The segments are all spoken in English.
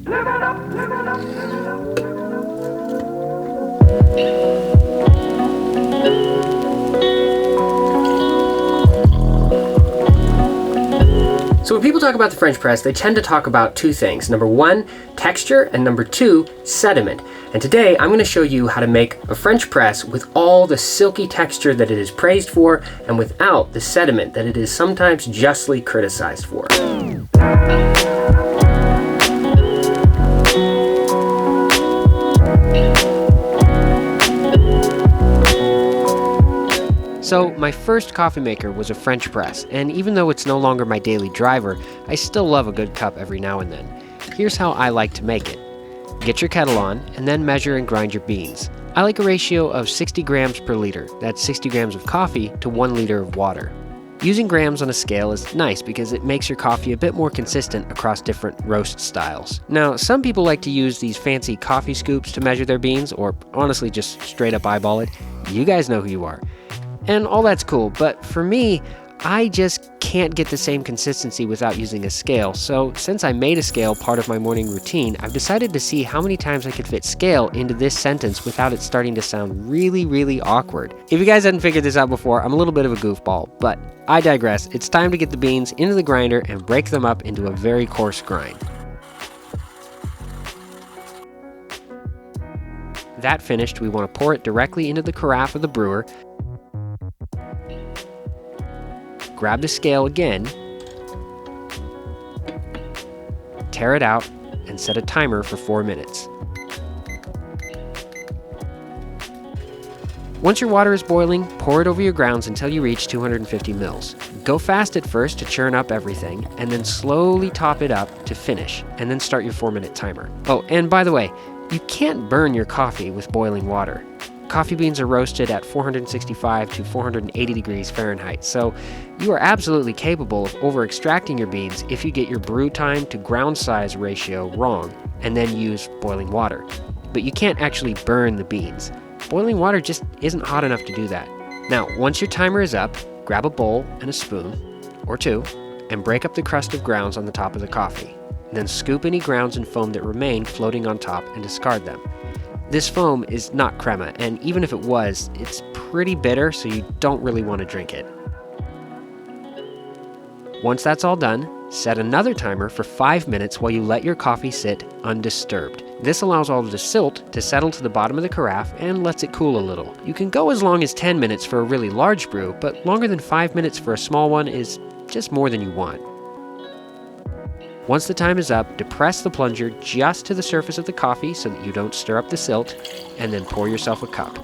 So when people talk about the French press, they tend to talk about two things. Number one, texture, and number two, sediment. And today I'm going to show you how to make a French press with all the silky texture that it is praised for and without the sediment that it is sometimes justly criticized for. So my first coffee maker was a French press, and even though it's no longer my daily driver, I still love a good cup every now and then. Here's how I like to make it. Get your kettle on, and then measure and grind your beans. I like a ratio of 60 grams per liter. That's 60 grams of coffee to 1 liter of water. Using grams on a scale is nice because it makes your coffee a bit more consistent across different roast styles. Now, some people like to use these fancy coffee scoops to measure their beans, or honestly just straight up eyeball it. You guys know who you are. And all that's cool, but for me, I just can't get the same consistency without using a scale. So since I made a scale part of my morning routine, I've decided to see how many times I could fit scale into this sentence without it starting to sound really, really awkward. If you guys hadn't figured this out before, I'm a little bit of a goofball, but I digress. It's time to get the beans into the grinder and break them up into a very coarse grind. That finished, we want to pour it directly into the carafe of the brewer. Grab the scale again, tear it out, and set a timer for 4 minutes. Once your water is boiling, pour it over your grounds until you reach 250 mils. Go fast at first to churn up everything, and then slowly top it up to finish, and then start your 4-minute timer. Oh, and by the way, you can't burn your coffee with boiling water. Coffee beans are roasted at 465 to 480 degrees Fahrenheit, so you are absolutely capable of over-extracting your beans if you get your brew time to ground size ratio wrong and then use boiling water. But you can't actually burn the beans. Boiling water just isn't hot enough to do that. Now, once your timer is up, grab a bowl and a spoon, or two, and break up the crust of grounds on the top of the coffee. Then scoop any grounds and foam that remain floating on top and discard them. This foam is not crema, and even if it was, it's pretty bitter, so you don't really want to drink it. Once that's all done, set another timer for 5 minutes while you let your coffee sit undisturbed. This allows all of the silt to settle to the bottom of the carafe and lets it cool a little. You can go as long as 10 minutes for a really large brew, but longer than 5 minutes for a small one is just more than you want. Once the time is up, depress the plunger just to the surface of the coffee so that you don't stir up the silt, and then pour yourself a cup.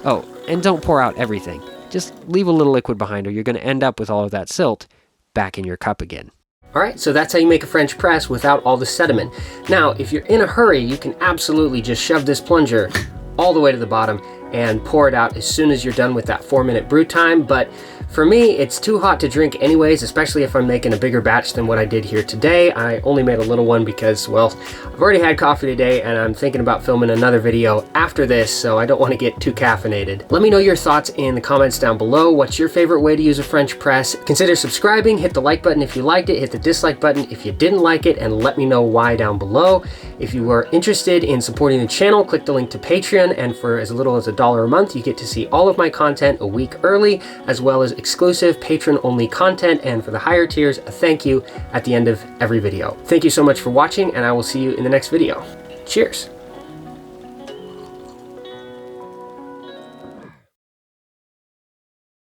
Oh, and don't pour out everything. Just leave a little liquid behind or you're going to end up with all of that silt back in your cup again. Alright, so that's how you make a French press without all the sediment. Now, if you're in a hurry, you can absolutely just shove this plunger all the way to the bottom and pour it out as soon as you're done with that 4-minute brew time, but for me, it's too hot to drink anyways, especially if I'm making a bigger batch than what I did here today. I only made a little one because, well, I've already had coffee today and I'm thinking about filming another video after this, so I don't want to get too caffeinated. Let me know your thoughts in the comments down below. What's your favorite way to use a French press? Consider subscribing, hit the like button if you liked it, hit the dislike button if you didn't like it, and let me know why down below. If you are interested in supporting the channel, click the link to Patreon, and for as little as $1 a month, you get to see all of my content a week early, as well as exclusive patron-only content, and for the higher tiers, a thank you at the end of every video. Thank you so much for watching, and I will see you in the next video. Cheers!